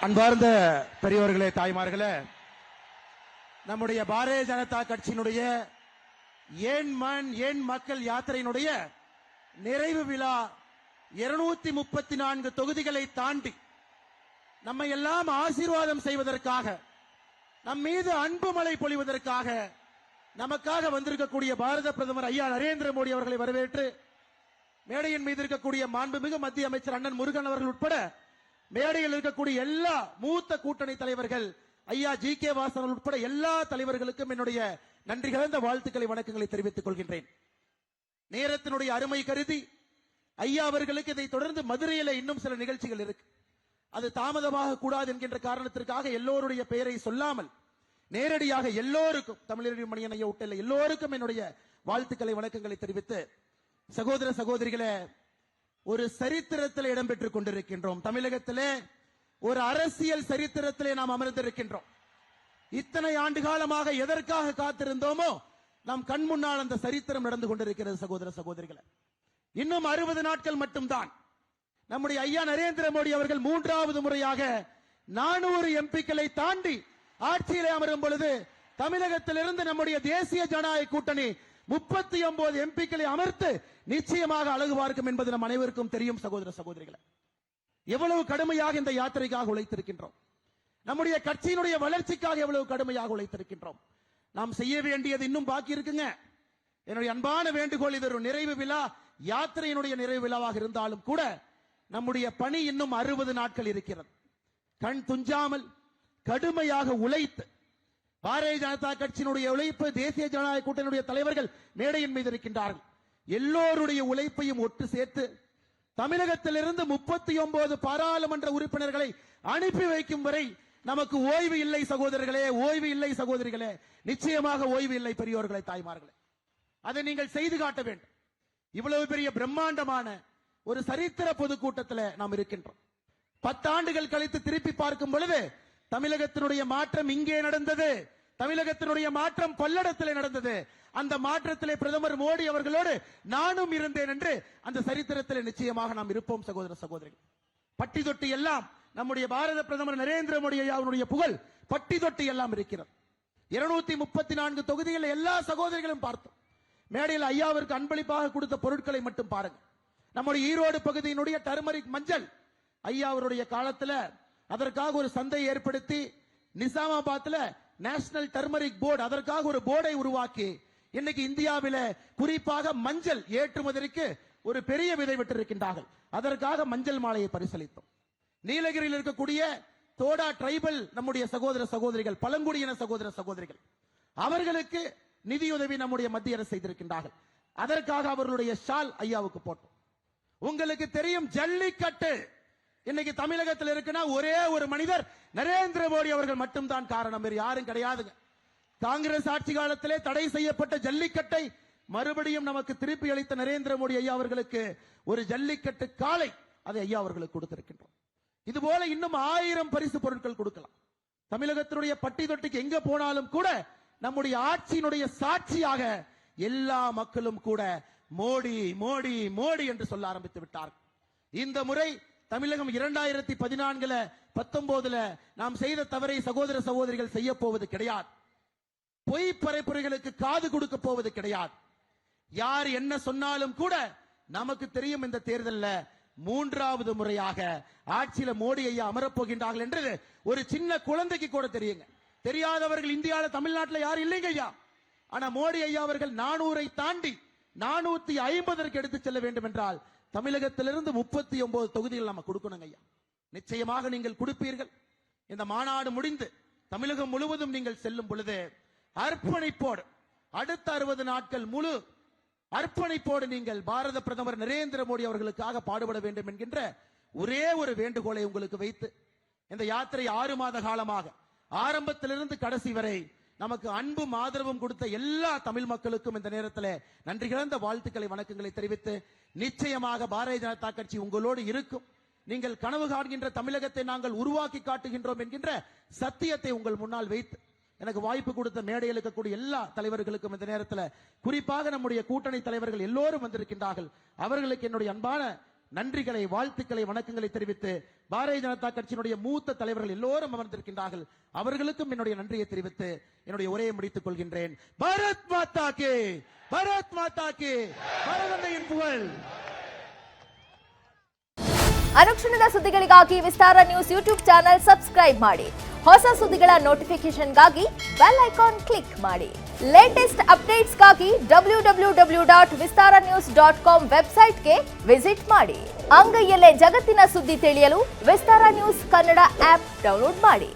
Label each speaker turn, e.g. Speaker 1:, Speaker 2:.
Speaker 1: அன்பார்ந்த பெரியவர்களே, தாய்மார்களே, நம்முடைய பாரதிய ஜனதா கட்சியினுடைய ஏன் மண் ஏன் மக்கள் யாத்திரையினுடைய நிறைவு விழா 234 தொகுதிகளை தாண்டி நம்மை எல்லாம் ஆசீர்வாதம் செய்வதற்காக, நம் மீது அன்பு மழை பொழிவதற்காக நமக்காக வந்திருக்கக்கூடிய பாரத பிரதமர் ஐயா நரேந்திர மோடி அவர்களை வரவேற்று மேடையின் மீது இருக்கக்கூடிய மாண்புமிகு மத்திய அமைச்சர் அண்ணன் முருகன் அவர்கள் உட்பட மேடையில் இருக்கக்கூடிய எல்லா மூத்த கூட்டணி தலைவர்கள், ஐயா ஜி.கே. வாசன் உட்பட எல்லா தலைவர்களுக்கும் என்னுடைய நன்றி கலந்த வாழ்த்துக்களை, வணக்கங்களை தெரிவித்துக் கொள்கின்றேன். நேரத்தினுடைய அருமை கருதி ஐயா அவர்களுக்கு இதை தொடர்ந்து மதுரையில் இன்னும் சில நிகழ்ச்சிகள் இருக்கு. அது தாமதமாக கூடாது என்கின்ற காரணத்திற்காக எல்லோருடைய பெயரை சொல்லாமல் நேரடியாக எல்லோருக்கும், தமிழறிவு மணியன் ஐயா உட்பட எல்லோருக்கும் என்னுடைய வாழ்த்துக்களை, வணக்கங்களை தெரிவித்து, சகோதர சகோதரிகளே, ஒரு சரித்திரத்தில் இடம்பெற்றுக் கொண்டிருக்கின்றோம். தமிழகத்திலே ஒரு அரசியல் சரித்திரத்திலே நாம் அமர்ந்திருக்கின்றோம். இத்தனை ஆண்டு காலமாக எதற்காக காத்திருந்தோமோ நம் கண் முன்னால் அந்த சரித்திரம் நடந்து கொண்டிருக்கிறது. சகோதர சகோதரிகளே, இன்னும் 60 நாட்கள் மட்டும்தான் நம்முடைய ஐயா நரேந்திர மோடி அவர்கள் 3வது முறையாக 400 எம்பிக்களை தாண்டி ஆட்சியிலே அமரும் பொழுது தமிழகத்திலிருந்து நம்முடைய தேசிய ஜனநாயக கூட்டணி 39 எம்பிக்களை அமர்த்து நிச்சயமாக அழகு பார்க்கும் என்பது நம் அனைவருக்கும் தெரியும். சகோதர சகோதரிகளை, எவ்வளவு கடுமையாக இந்த யாத்திரைக்காக உழைத்திருக்கின்றோம், நம்முடைய கட்சியினுடைய வளர்ச்சிக்காக எவ்வளவு கடுமையாக உழைத்திருக்கின்றோம். நாம் செய்ய வேண்டியது இன்னும் பாக்கி இருக்குங்க. என்னுடைய அன்பான வேண்டுகோள், இது ஒரு நிறைவு விழா, யாத்திரையினுடைய நிறைவு விழாவாக இருந்தாலும் கூட நம்முடைய பணி இன்னும் 60 நாட்கள் இருக்கிறது. கண் துஞ்சாமல் கடுமையாக உழைத்து, பாரதிய ஜனதா கட்சியினுடைய உழைப்பு, தேசிய ஜனநாயக கூட்டணியுடைய தலைவர்கள் மேடையின் மீது இருக்கின்றார்கள். எல்லோருடைய உழைப்பையும் ஒட்டு சேர்த்து தமிழகத்திலிருந்து 39 பாராளுமன்ற உறுப்பினர்களை அனுப்பி வைக்கும் வரை நமக்கு ஓய்வு இல்லை சகோதரர்களே, ஓய்வு இல்லை சகோதரிகளே, நிச்சயமாக ஓய்வு இல்லை பெரியோர்களே, தாய்மார்களே. அதை நீங்கள் செய்து காட்ட வேண்டும். இவ்வளவு பெரிய பிரம்மாண்டமான ஒரு சரித்திர பொதுக்கூட்டத்தில் நாம் இருக்கின்றோம். 10 ஆண்டுகள் கழித்து திருப்பி பார்க்கும் பொழுது தமிழகத்தினுடைய மாற்றம் இங்கே நடந்தது, தமிழகத்தினுடைய மாற்றம் பல்லடத்தில் நடந்தது. அந்த மாற்றத்திலே பிரதமர் மோடி அவர்களோடு நானும் இருந்தேன் என்று அந்த சரித்திரத்தில் நிச்சயமாக நாம் இருப்போம். சகோதர சகோதரிகள், பட்டி தொட்டி எல்லாம் நம்முடைய பாரத பிரதமர் நரேந்திர மோடி அவருடைய புகழ் பட்டி தொட்டி எல்லாம் இருக்கிறது. 234 தொகுதிகளில் எல்லா சகோதரிகளும் பார்த்தோம். மேடையில் ஐயாவிற்கு அன்பளிப்பாக கொடுத்த பொருட்களை மட்டும் பாருங்க. நம்முடைய ஈரோடு பகுதியினுடைய டர்மரிக் மஞ்சள் ஐயா அவருடைய காலத்தில் அதற்காக ஒரு சந்தை ஏற்படுத்தி, நிசாமாபாத்ல நேஷனல் டர்மரிக் போர்டு அதற்காக ஒரு போர்டை உருவாக்கி இன்னைக்கு இந்தியாவில குறிப்பாக மஞ்சள் ஏற்றுமதிக்கு ஒரு பெரிய விதை விட்டிருக்கின்றார்கள். அதற்காக மஞ்சள் மாலையை பரிசளித்தோம். நீலகிரியில் இருக்கக்கூடிய தோடா டிரைபல் நம்முடைய சகோதர சகோதரிகள், பழங்குடியின சகோதர சகோதரிகள், அவர்களுக்கு நிதியுதவி நம்முடைய மத்திய அரசு செய்திருக்கின்றார்கள். அதற்காக அவர்களுடைய ஷால் ஐயாவுக்கு போட்டோம். உங்களுக்கு தெரியும், ஜல்லிக்கட்டு இன்னைக்கு தமிழகத்தில் இருக்குன்னா ஒரே ஒரு மனிதர் நரேந்திர மோடி அவர்கள் மட்டும்தான் காரணம், வேறு யாரும் கிடையாதுங்க. காங்கிரஸ் ஆட்சி காலத்திலே தடை செய்யப்பட்ட ஜல்லிக்கட்டை மறுபடியும் நமக்கு திருப்பி அளித்த நரேந்திர மோடி ஐயா அவர்களுக்கு ஒரு ஜல்லிக்கட்டு காளை அதை ஐயா அவர்களுக்கு கொடுத்திருக்கின்றோம். இதுபோல இன்னும் 1000 பரிசு பொருட்கள் கொடுக்கலாம். தமிழகத்தினுடைய பட்டி தொட்டிக்கு எங்க போனாலும் கூட நம்முடைய ஆட்சியினுடைய சாட்சியாக எல்லா மக்களும் கூட மோடி மோடி மோடி என்று சொல்ல ஆரம்பித்து விட்டார்கள். இந்த முறை தமிழகம் 2014 19 நாம் செய்த தவறை சகோதர சகோதரிகள் செய்ய போவது கிடையாது. பொய் பரப்புரைகளுக்கு காது கொடுக்க போவது கிடையாது. யார் என்ன சொன்னாலும் கூட நமக்கு தெரியும், இந்த தேர்தலில் 3வது முறையாக ஆட்சியில மோடி ஐயா அமரப்போகின்றார்கள் என்று ஒரு சின்ன குழந்தைக்கு கூட தெரியுங்க. தெரியாதவர்கள் இந்தியாவில் தமிழ்நாட்டில் யார் இல்லைங்க ஐயா. ஆனா மோடி ஐயா அவர்கள் 400 தாண்டி 450 எடுத்து செல்ல வேண்டும் என்றால் தமிழகத்திலிருந்து 39 தொகுதிகள் நம்ம கொடுக்கணும் ஐயா. நிச்சயமாக நீங்கள் கொடுப்பீர்கள். இந்த மாநாடு முடிந்து தமிழகம் முழுவதும் நீங்கள் செல்லும் பொழுது அர்ப்பணிப்போடு அடுத்த 60 நாட்கள் முழு அர்ப்பணிப்போடு நீங்கள் பாரத பிரதமர் நரேந்திர மோடி அவர்களுக்காக பாடுபட வேண்டும் என்கின்ற ஒரே ஒரு வேண்டுகோளை உங்களுக்கு வைத்து, இந்த யாத்திரை 6 மாத காலமாக ஆரம்பத்திலிருந்து கடைசி வரை நமக்கு அன்பும் ஆதரவும் கொடுத்த எல்லா தமிழ் மக்களுக்கும் இந்த நேரத்தில் நன்றி கலந்த வாழ்த்துக்களை, வணக்கங்களை தெரிவித்து, நிச்சயமாக பாரதிய ஜனதா கட்சி உங்களோடு இருக்கும். நீங்கள் கனவு காண்கின்ற தமிழகத்தை நாங்கள் உருவாக்கி காட்டுகின்றோம் என்கின்ற சத்தியத்தை உங்கள் முன்னால் வைத்து, எனக்கு வாய்ப்பு கொடுத்த மேடையில் இருக்கக்கூடிய எல்லா தலைவர்களுக்கும் இந்த நேரத்தில், குறிப்பாக நம்முடைய கூட்டணி தலைவர்கள் எல்லோரும் வந்திருக்கின்றார்கள், அவர்களுக்கு என்னுடைய அன்பான நன்றிகளை, வாழ்த்துக்களை, வணக்கங்களை தெரிவித்து பாரதிய ஜனதா கட்சியினுடைய மூத்த தலைவர்கள் எல்லோரும் அமர்ந்திருக்கின்றார்கள். அவர்களுக்கும் என்னுடைய நன்றியை தெரிவித்து என்னுடைய உரையை முடித்துக் கொள்கின்றேன். பாரத் மாதா கே, பாரத் மாதா கே, பாரதந்தையின் புகழ்.
Speaker 2: ಅನುಕ್ಷಣದ ಸುದ್ದಿಗಳಿಗಾಗಿ ವಿಸ್ತಾರ ನ್ಯೂಸ್ ಯೂಟ್ಯೂಬ್ ಚಾನೆಲ್ ಸಬ್ಸ್ಕ್ರೈಬ್ ಮಾಡಿ. ಹೊಸ ಸುದ್ದಿಗಳ ನೋಟಿಫಿಕೇಶನ್ಗಾಗಿ ಬೆಲ್ ಐಕಾನ್ ಕ್ಲಿಕ್ ಮಾಡಿ. ಲೇಟೆಸ್ಟ್ ಅಪ್ಡೇಟ್ಸ್ಗಾಗಿ www.vistaranews.com ವೆಬ್ಸೈಟ್ಗೆ ವಿಸಿಟ್ ಮಾಡಿ. ಅಂಗೈಯಲ್ಲೇ ಜಗತ್ತಿನ ಸುದ್ದಿ ತಿಳಿಯಲು ವಿಸ್ತಾರ ನ್ಯೂಸ್ ಕನ್ನಡ ಆಪ್ ಡೌನ್ಲೋಡ್ ಮಾಡಿ.